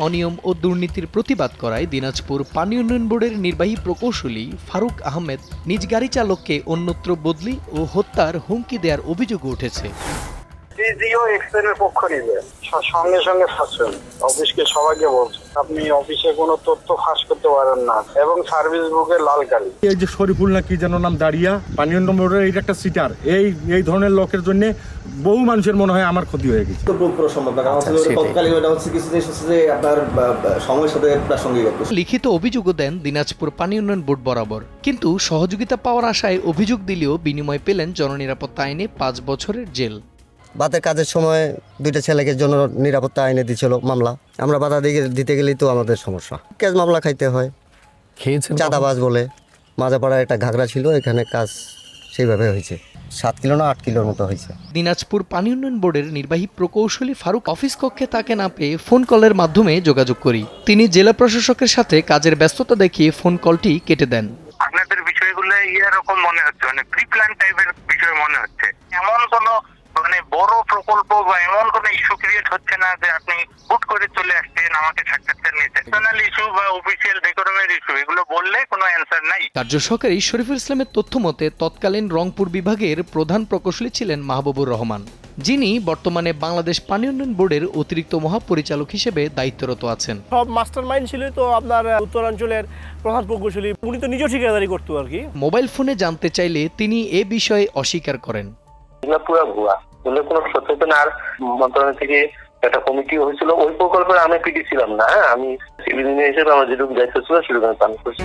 অনিয়ম ও দুর্নীতির প্রতিবাদ করায় দিনাজপুর পানি উন্নয়ন বোর্ডের নির্বাহী প্রকৌশলী ফারুক আহমেদ নিজ গাড়ি চালককে অন্যত্র বদলি ও হত্যার হুমকি দেওয়ার অভিযোগ উঠেছে। পক্ষ নিবে সঙ্গে সঙ্গে ফাঁসবেন। অফিসকে সবাইকে বলছে আপনি অফিসে কোনো তথ্য ফাঁস করতে পারেন না এবং সার্ভিস বুকের লাল কালি। এই যে শরীফুল না কি যেন নাম দাঁড়িয়া পানি উন্নয়ন বোর্ডের এটা একটা সিটার, এই ধরনের লোকের জন্য বহু মানুষের মনে হয় আমার ক্ষতি হয়ে গেছে। লিখিত অভিযোগও দেন দিনাজপুর পানি উন্নয়ন বোর্ড বরাবর, কিন্তু সহযোগিতা পাওয়ার আশায় অভিযোগ দিলেও বিনিময় পেলেন জননিরাপত্তা আইনে 5 বছরের জেল। বাতের কাজের সময় 2টা ছেলেকে জন্য নিরাপত্তা আইনে দিয়েছিল মামলা। আমরা বাধা দিতে গেলেই তো আমাদের সমস্যা, কেস মামলা খাইতে হয়। চাঁদাবাজ বলে মাজাপাড়ার একটা ঘাগড়া ছিল, এখানে কাজ সেইভাবে হয়েছে। 7 কিলো না 8 কিলোর মতো হয়েছে। দিনাজপুর পানি উন্নয়ন বোর্ডের নির্বাহী প্রকৌশলী ফারুক অফিস কক্ষে তাকে না পেয়ে ফোন কলের মাধ্যমে যোগাযোগ করি। তিনি জেলা প্রশাসকের সাথে কাজের ব্যস্ততা দেখিয়ে ফোন কলটি কেটে দেন। আপনাদের বিষয়গুলো এরকম মনে হচ্ছে, মানে প্রি প্ল্যান টাইপের বিষয় মনে হচ্ছে। এমন কোনো বড় প্রকল্প বা এমন কোনো ইস্যু ক্রিয়েট হচ্ছে না যে আপনি হুট করে চলে আসছেন আমাকে সাক্ষাৎকার নিতে। পার্সোনাল ইস্যু বা অফিসিয়াল ডেকোরামের ইস্যু এগুলো বললে কোনো অ্যান্সার নাই। কার্য সহকারী শরীফুল ইসলামের তথ্য মতে তৎকালীন রংপুর বিভাগের প্রধান প্রকৌশলী ছিলেন মাহবুবুর রহমান, যিনি বর্তমানে বাংলাদেশ পানি উন্নয়ন বোর্ডের অতিরিক্ত মহাপরিচালক হিসেবে দায়িত্বরত আছেন। সব মাস্টার মাইন্ড ছিল তো আপনার উত্তরাঞ্চলের প্রধান প্রকৌশলী, উনি তো নিজেও ঠিকাদারি করতো আর কি। মোবাইল ফোনে জানতে চাইলে তিনি এ বিষয়ে অস্বীকার করেন। পুরো ভুয়া, কোনো সচেতন। আর মন্ত্রণালয় থেকে একটা কমিটি হয়েছিল, ওই প্রকল্পের আমি পিডি ছিলাম না। আমি সিভিল ইঞ্জিনিয়ার হিসেবে আমার যেটুকু দায়িত্ব ছিল সেটুকু আমি পালন করছি।